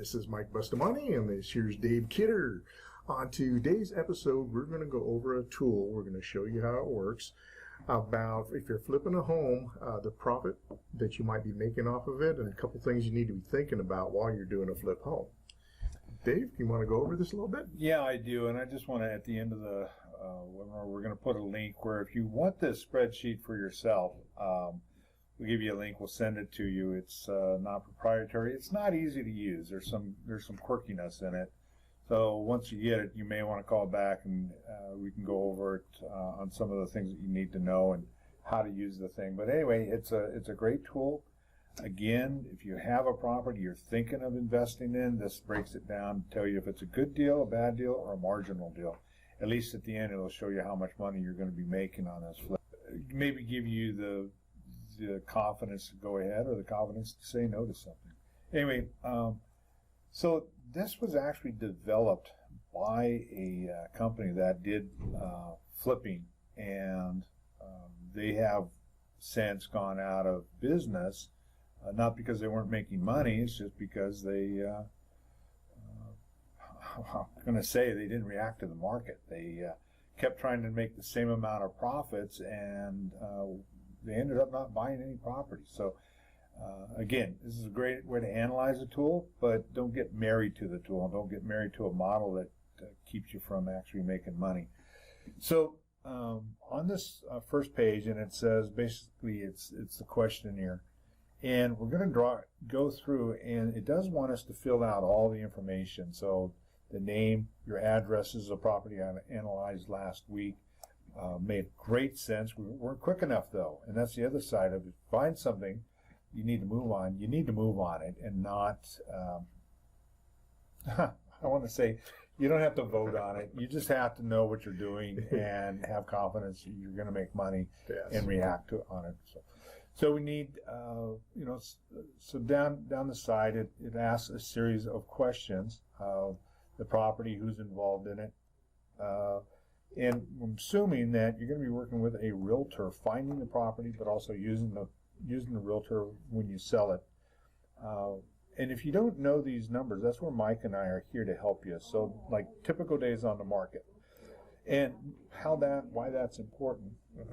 This is Mike Bustamante, and this here's Dave Kidder. On today's episode, we're going to go over a tool. We're going to show you how it works, about if you're flipping a home, the profit that you might be making off of it, and a couple things you need to be thinking about while you're doing a flip home. Dave, you want to go over this a little bit? Yeah, I do, and I just want to, at the end of the webinar, we're going to put a link where if you want this spreadsheet for yourself, we'll give you a link. We'll send it to you. It's not proprietary. It's not easy to use. There's some quirkiness in it. So once you get it, you may want to call back, and we can go over it on some of the things that you need to know and how to use the thing. But anyway, it's a great tool. Again, if you have a property you're thinking of investing in, this breaks it down to tell you if it's a good deal, a bad deal, or a marginal deal. At least at the end, it'll show you how much money you're going to be making on this flip. Maybe give you the confidence to go ahead, or the confidence to say no to something. Anyway, so this was actually developed by a company that did flipping, and they have since gone out of business, not because they weren't making money, it's just because they, I'm going to say, they didn't react to the market. They kept trying to make the same amount of profits, and they ended up not buying any property. So again, this is a great way to analyze a tool, but don't get married to the tool, and don't get married to a model that keeps you from actually making money. So on this first page, and it says basically it's the questionnaire, and we're going to go through, and it does want us to fill out all the information. So the name, your addresses, the property I analyzed last week. Made great sense. We weren't quick enough, though, and that's the other side of it. Find something you need to move on. You need to move on it, and not, I want to say, you don't have to vote on it. You just have to know what you're doing and have confidence that you're going to make money. Yes. And react on it. So we need, so down the side, it asks a series of questions. The property, who's involved in it, and I'm assuming that you're going to be working with a realtor, finding the property, but also using the realtor when you sell it. And if you don't know these numbers, that's where Mike and I are here to help you. So, like typical days on the market, and why that's important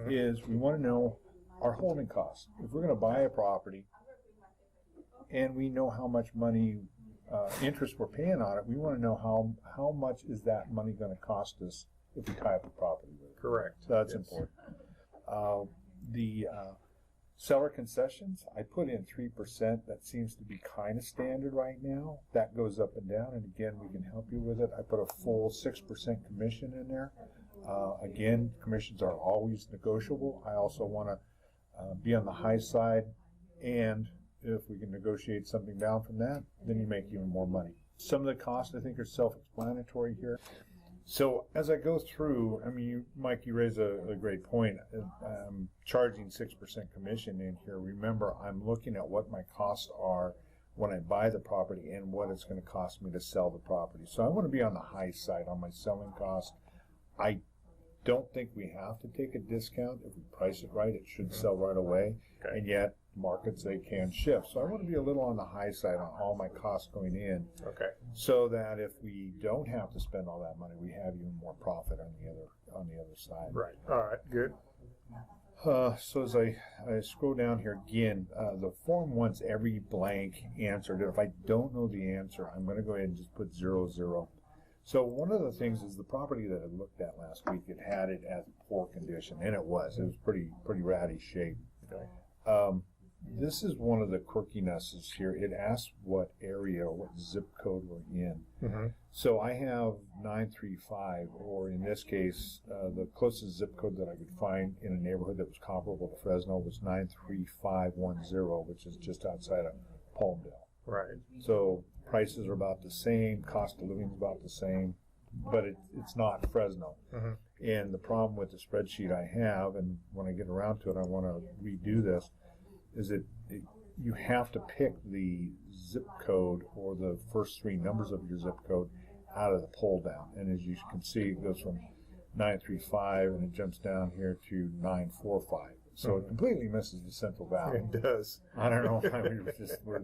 is we want to know our holding costs. If we're going to buy a property, and we know how much money interest we're paying on it, we want to know how much is that money going to cost us if we tie up a property with it. Correct. So that's important. The seller concessions, I put in 3%. That seems to be kind of standard right now. That goes up and down, and again, we can help you with it. I put a full 6% commission in there. Again, commissions are always negotiable. I also want to be on the high side, and if we can negotiate something down from that, then you make even more money. Some of the costs, I think, are self-explanatory here. So as I go through, I mean, Mike, you raise a great point. I'm charging 6% commission in here. Remember, I'm looking at what my costs are when I buy the property and what it's going to cost me to sell the property. So I want to be on the high side on my selling cost. I don't think we have to take a discount. If we price it right, it should sell right away. Okay. And yet, markets, they can shift. So I want to be a little on the high side on all my costs going in. Okay. So that if we don't have to spend all that money, we have even more profit on the other side. Right. All right. Good. So as I scroll down here again, the form wants every blank answered. If I don't know the answer, I'm going to go ahead and just put 0. So one of the things is the property that I looked at last week, it had it as poor condition, and it was. It was pretty ratty shape. Okay. This is one of the quirkinesses here. It asks what area or what zip code we're in. So I have 935, or in this case, the closest zip code that I could find in a neighborhood that was comparable to Fresno was 93510, which is just outside of Palmdale. Right. So prices are about the same, cost of living is about the same, but it's not Fresno. And the problem with the spreadsheet I have, and when I get around to it, I want to redo this, is that you have to pick the zip code or the first 3 numbers of your zip code out of the pull down. And as you can see, it goes from 935 and it jumps down here to 945. So it completely misses the Central Valley. It does. I don't know if we're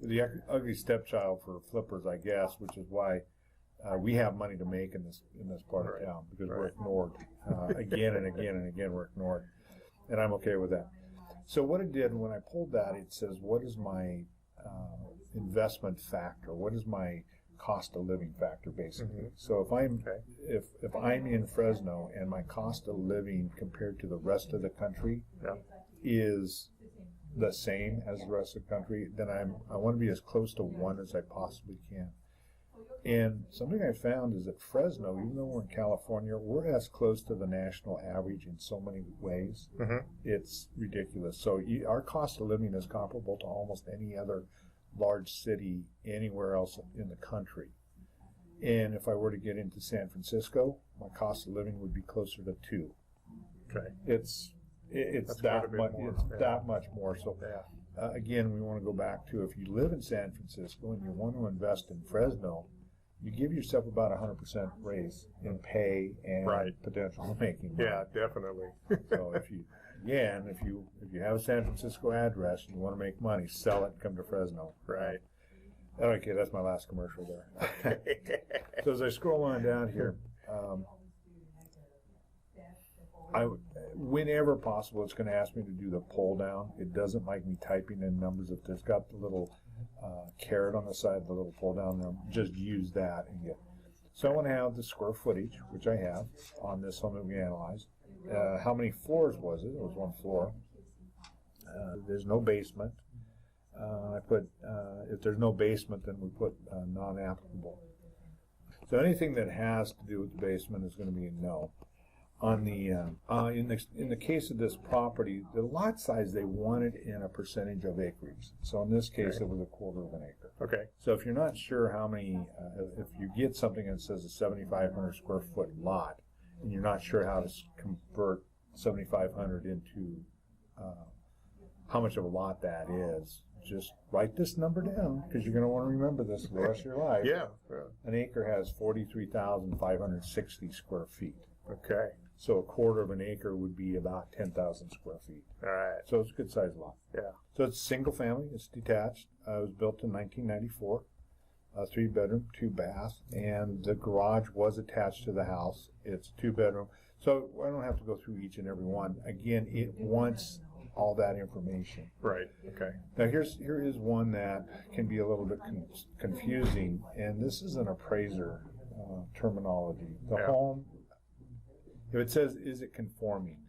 the ugly stepchild for flippers, I guess, which is why we have money to make in this part of town, because we're ignored again and again and again. We're ignored, and I'm okay with that. So what it did when I pulled that, it says, what is my investment factor? What is my cost of living factor, basically? So if I'm if I'm in Fresno and my cost of living compared to the rest of the country is the same as the rest of the country, then I want to be as close to 1 as I possibly can. And something I found is that Fresno, even though we're in California, we're as close to the national average in so many ways. It's ridiculous. So our cost of living is comparable to almost any other large city anywhere else in the country. And if I were to get into San Francisco, my cost of living would be closer to 2. It's that much. That much more. So again, we want to go back to, if you live in San Francisco and you want to invest in Fresno, you give yourself about 100% raise in pay and potential of making money. Yeah, definitely. So if you have a San Francisco address and you want to make money, sell it and come to Fresno. Right. Okay, that's my last commercial there. So as I scroll on down here, whenever possible, it's going to ask me to do the pull down. It doesn't like me typing in numbers. If there's got the little caret on the side, the little pull down, just use that and get. So I want to have the square footage, which I have on this home that we analyzed. How many floors was it? It was 1 floor. There's no basement. I put, if there's no basement, then we put non-applicable. So anything that has to do with the basement is going to be a no. On the in the case of this property, the lot size they wanted in a percentage of acreage. So in this case, it was 1/4 of an acre. Okay. So if you're not sure how many, if you get something that says a 7,500 square foot lot, and you're not sure how to convert 7,500 into how much of a lot that is, just write this number down, because you're going to want to remember this for the rest of your life. Yeah. An acre has 43,560 square feet. Okay. So 1/4 of an acre would be about 10,000 square feet. All right. So it's a good sized lot. Yeah. So it's single family. It's detached. It was built in 1994. 3 bedroom, 2 bath, and the garage was attached to the house. It's 2 bedroom. So I don't have to go through each and every one. Again, it wants all that information. Right. Okay. Now here is one that can be a little bit confusing, and this is an appraiser terminology. The home, if it says, is it conforming?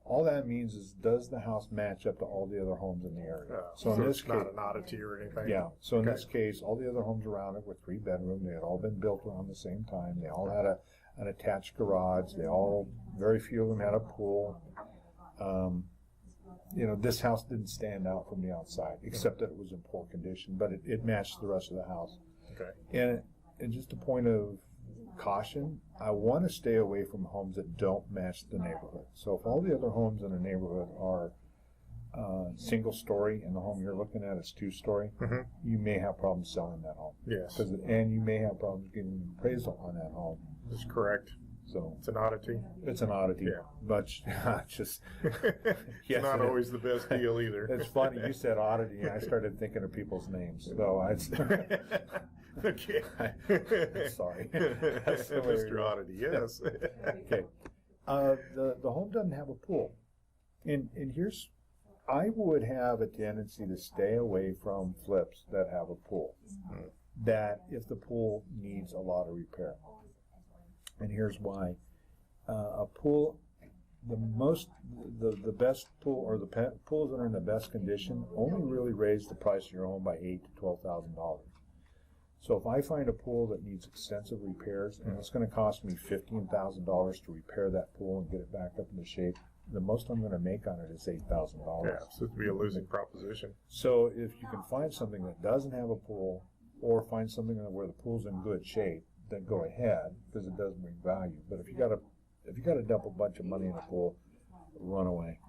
All that means is, does the house match up to all the other homes in the area? So in this it's case, not an oddity or anything? Yeah. So in this case, all the other homes around it were 3 bedroom. They had all been built around the same time. They all had an attached garage. Very few of them had a pool. This house didn't stand out from the outside, except that it was in poor condition, but it matched the rest of the house. Okay. And just a point of caution, I want to stay away from homes that don't match the neighborhood. So if all the other homes in the neighborhood are single story and the home you're looking at is 2-story, you may have problems selling that home. Yes. And you may have problems getting an appraisal on that home. That's correct. So it's an oddity. It's an oddity. Yeah. But just it's not always the best deal either. It's funny, you said oddity, and I started thinking of people's names. So Okay. Sorry. That's the way Mr. Oddity, yes. Okay. The home doesn't have a pool. And here's, I would have a tendency to stay away from flips that have a pool. That if the pool needs a lot of repair. And here's why. A pool, the best pool, or the pools that are in the best condition, only really raise the price of your home by $8,000 to $12,000. So if I find a pool that needs extensive repairs, and it's going to cost me $15,000 to repair that pool and get it back up into shape, the most I'm going to make on it is $8,000. Yeah, so it'd be a losing proposition. So if you can find something that doesn't have a pool, or find something where the pool's in good shape, then go ahead, because it does bring value. But if you got to dump a bunch of money in a pool, run away.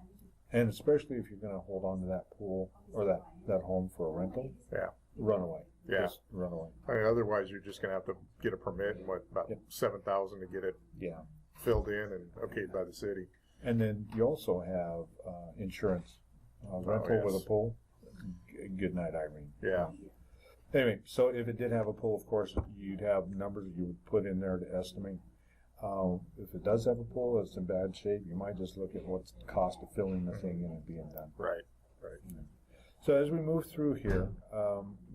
And especially if you're going to hold on to that pool or that home for a rental, run away. Yeah. Just run away. I mean, otherwise, you're just going to have to get a permit and about $7,000 to get it filled in and okayed by the city. And then you also have insurance. Rental with a pool. Good night, Irene. Yeah. Anyway, so if it did have a pool, of course, you'd have numbers that you would put in there to estimate. If it does have a pool, it's in bad shape, you might just look at what's the cost of filling the thing in and being done. Right. So as we move through here,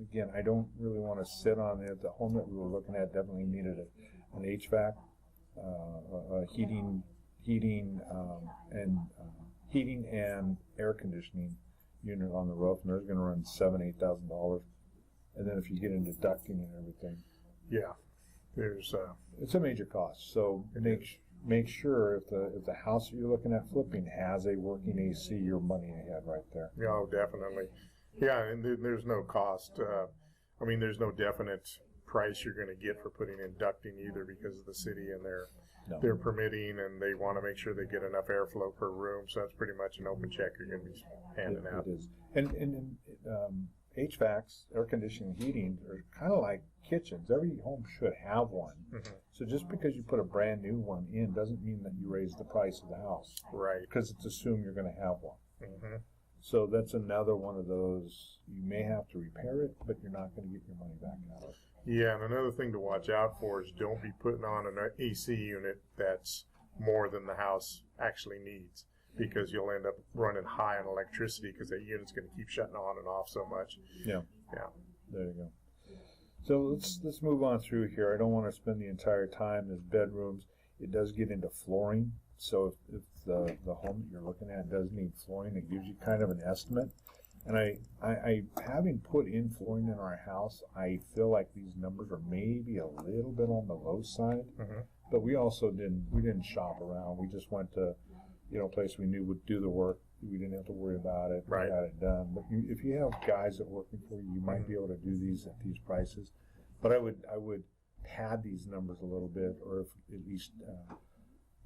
again, I don't really want to sit on it. The home that we were looking at definitely needed an HVAC, heating and air conditioning unit on the roof, and there's going to run $7,000-8,000. And then if you get into ducting and everything, yeah, there's it's a major cost. So make sure if the house that you're looking at flipping has a working AC, you're money ahead right there. yeah, oh, definitely. Yeah, and there's no cost. I mean, there's no definite price you're going to get for putting in ducting either, because of the city and their permitting, and they want to make sure they get enough airflow per room. So it's pretty much an open check you're going to be handing out. It is. And HVACs, air conditioning, heating, are kind of like kitchens. Every home should have one. Mm-hmm. So just because you put a brand new one in doesn't mean that you raise the price of the house. Right. Because it's assumed you're going to have one. Mm-hmm. So that's another one of those, you may have to repair it, but you're not going to get your money back out of it. Yeah, and another thing to watch out for is don't be putting on an AC unit that's more than the house actually needs, because you'll end up running high on electricity because that unit's going to keep shutting on and off so much. Yeah. Yeah. There you go. So let's move on through here. I don't want to spend the entire time. There's bedrooms. It does get into flooring. So if the home that you're looking at does need flooring, it gives you kind of an estimate. And I having put in flooring in our house, I feel like these numbers are maybe a little bit on the low side. Mm-hmm. But we also didn't shop around. We just went to a place we knew would do the work. We didn't have to worry about it. Right. We had it done. But if you have guys that are working for you, you might be able to do these at these prices. But I would pad these numbers a little bit, or at least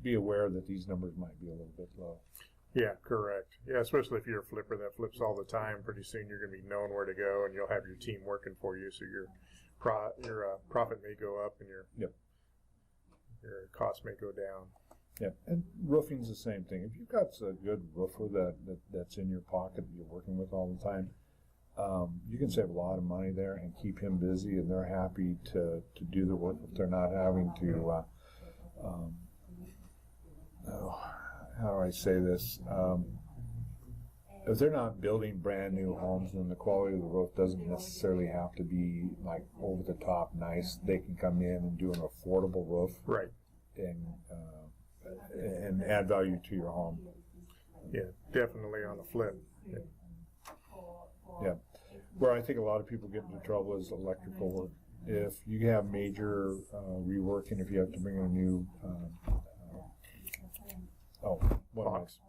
be aware that these numbers might be a little bit low. Yeah, correct. Yeah, especially if you're a flipper that flips all the time. Pretty soon you're going to be knowing where to go, and you'll have your team working for you. So your profit may go up, and your cost may go down. Yeah, and roofing's the same thing. If you've got a good roofer that's in your pocket that you're working with all the time, you can save a lot of money there and keep him busy, and they're happy to do the work if they're not having to. How do I say this? If they're not building brand new homes, then the quality of the roof doesn't necessarily have to be like over the top nice. They can come in and do an affordable roof, Right. and add value to your home. Yeah, definitely on the flip. Yeah. Where I think a lot of people get into trouble is electrical work. If you have major reworking, if you have to bring in a new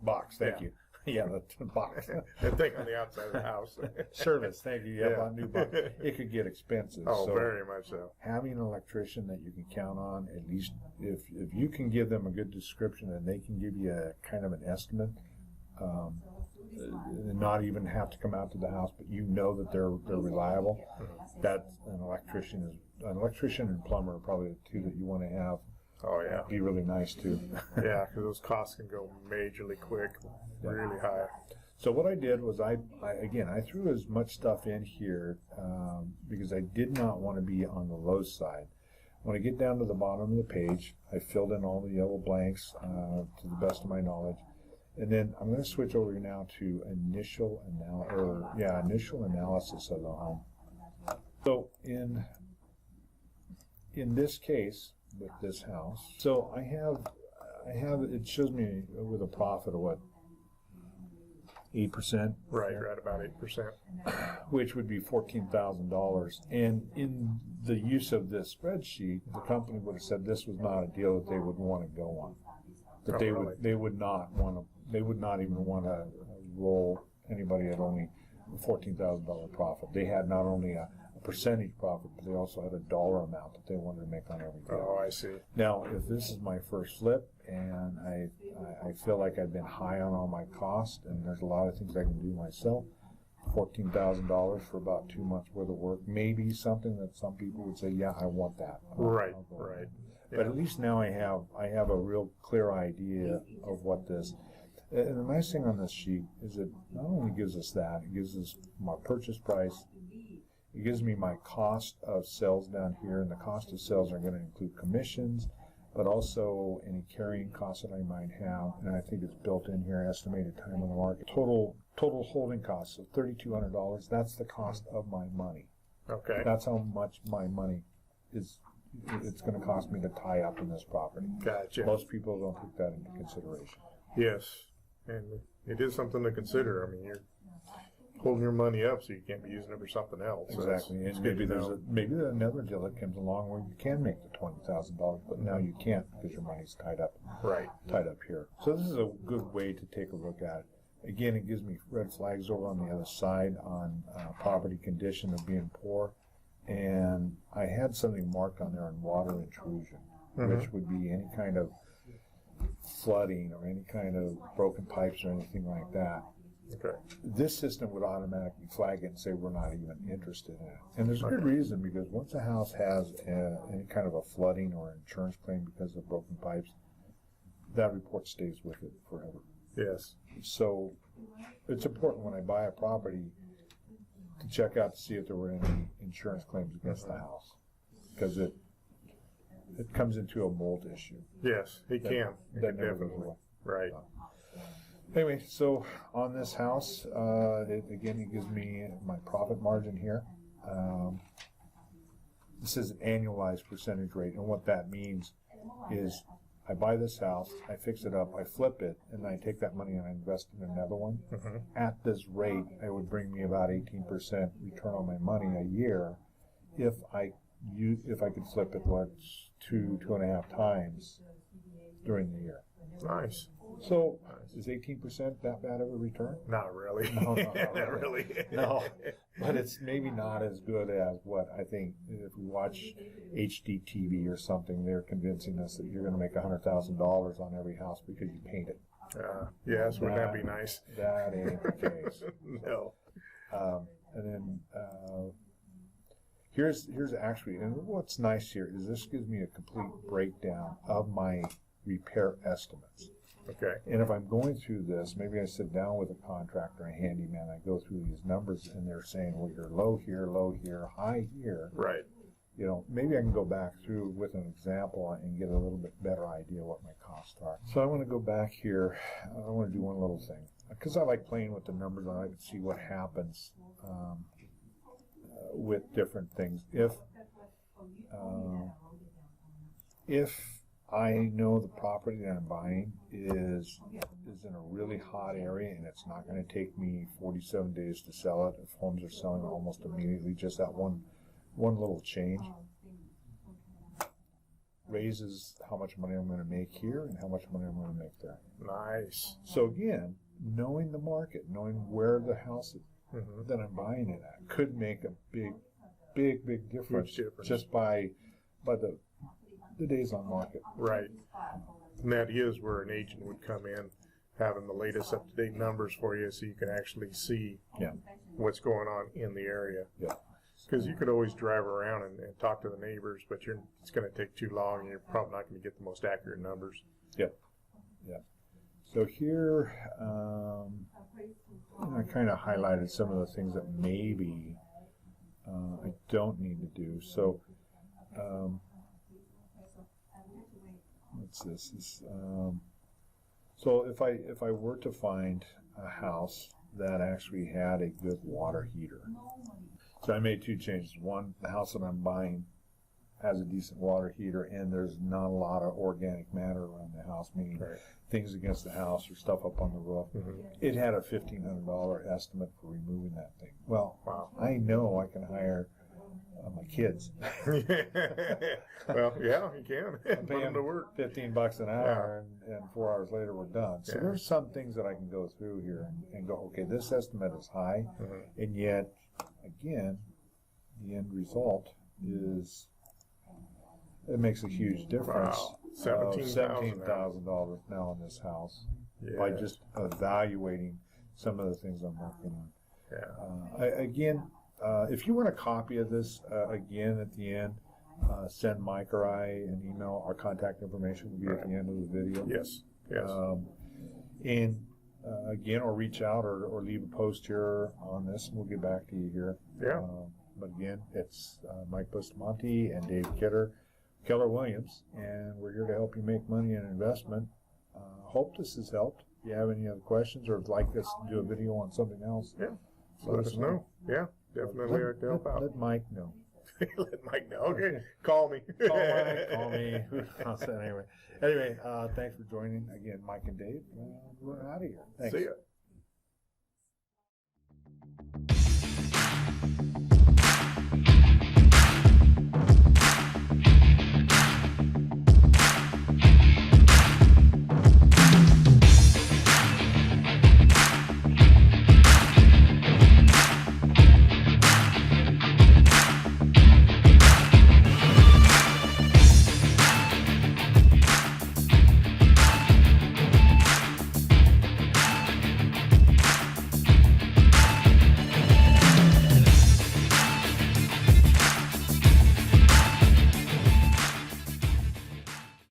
box. Thank you. Yeah, the box. That thing on the outside of the house. Service. Thank you. Yeah, a new box. It could get expensive. Oh, so very much so. having an electrician that you can count on, at least if you can give them a good description and they can give you a kind of an estimate, and not even have to come out to the house, but you know that they're reliable. That's an electrician and plumber are probably the two that you want to have. Oh, yeah. Be really nice too. Yeah, because those costs can go majorly quick, really high. So what I did was I threw as much stuff in here because I did not want to be on the low side. When I get down to the bottom of the page, I filled in all the yellow blanks to the best of my knowledge. And then I'm going to switch over now to initial analysis of the home. So in this case, with this house, so I have it shows me with a profit of what, 8%? Right about 8%. Which would be $14,000. And in the use of this spreadsheet, the company would have said this was not a deal that they would want to go on. That they would not even want to roll anybody at only a $14,000 profit. They had not only a percentage profit, but they also had a dollar amount that they wanted to make on every deal. Oh, I see. Now, if this is my first flip and I feel like I've been high on all my costs and there's a lot of things I can do myself, $14,000 for about 2 months worth of work may be something that some people would say, yeah, I want that. Right. But at least now I have a real clear idea of what this. And the nice thing on this sheet is it not only gives us that, it gives us my purchase price, it gives me my cost of sales down here, and the cost of sales are going to include commissions, but also any carrying costs that I might have, and I think it's built in here, estimated time on the market. Total holding costs of $3,200, that's the cost of my money. Okay. That's how much my money is, it's going to cost me to tie up in this property. Gotcha. Most people don't take that into consideration. Yes, and it is something to consider. I mean, you're holding your money up, so you can't be using it for something else. Exactly, So and maybe maybe another deal that comes along where you can make the $20,000, but now you can't because your money's tied up. Right. Tied up here. So this is a good way to take a look at it. Again, it gives me red flags over on the other side on property condition of being poor, and I had something marked on there on water intrusion, which would be any kind of flooding or any kind of broken pipes or anything like that. Okay. This system would automatically flag it and say we're not even interested in it. And there's a good reason, because once a house has any kind of a flooding or insurance claim because of broken pipes, that report stays with it forever. Yes. So it's important when I buy a property to check out to see if there were any insurance claims against the house, because it comes into a mold issue. Yes, it can. It That can never goes definitely. away. Right. Anyway, so on this house, it gives me my profit margin here. This is an annualized percentage rate, and what that means is I buy this house, I fix it up, I flip it, and I take that money and I invest in another one. At this rate, it would bring me about 18% return on my money a year if I could flip it, two and a half times during the year. Nice. So is 18% that bad of a return? Not really. No, Not really. No, but it's maybe not as good as what I think if we watch HDTV or something, they're convincing us that you're going to make $100,000 on every house because you paint it. Yes, wouldn't that be nice? That ain't the case. No. And then here's actually, and what's nice here is this gives me a complete breakdown of my repair estimates. Okay. And if I'm going through this, maybe I sit down with a contractor, a handyman, I go through these numbers and they're saying, well, you're low here, high here. Right. You know, maybe I can go back through with an example and get a little bit better idea what my costs are. So I want to go back here. I want to do one little thing because I like playing with the numbers and I like to see what happens with different things. If I know the property that I'm buying is in a really hot area and it's not going to take me 47 days to sell it. If homes are selling almost immediately, just that one little change raises how much money I'm going to make here and how much money I'm going to make there. Nice. So again, knowing the market, knowing where the house that I'm buying it at could make a big difference, just by the days on market. Right. And that is where an agent would come in, having the latest up-to-date numbers for you so you can actually see what's going on in the area. Yeah. Because you could always drive around and talk to the neighbors, but it's going to take too long and you're probably not going to get the most accurate numbers. Yeah. Yeah. So here, I kind of highlighted some of the things that maybe I don't need to do. So, what's this? So if I were to find a house that actually had a good water heater, so I made two changes. One, the house that I'm buying has a decent water heater, and there's not a lot of organic matter around the house, meaning things against the house or stuff up on the roof. It had a $1,500 estimate for removing that thing. Well, I know I can hire my kids. Well, yeah, you can. Put them to work. $15 an hour, and 4 hours later we're done. So there's some things that I can go through here and go, okay, this estimate is high, and yet, again, the end result is it makes a huge difference. Wow. $17,000 now on this house by just evaluating some of the things I'm working on. Again, if you want a copy of this, again, at the end, send Mike or I an email. Our contact information will be at the end of the video. Yes. Yes. And again, or reach out or leave a post here on this, and we'll get back to you here. Yeah. But again, it's Mike Bustamante and Dave Keller Williams, and we're here to help you make money in investment. Hope this has helped. If you have any other questions or would like us to do a video on something else, yeah, let us know. Yeah, definitely like to help out. Let Mike know. Let Mike know. Okay, call me. Call Mike, call me. Anyway, thanks for joining again, Mike and Dave. We're out of here. Thanks. See ya.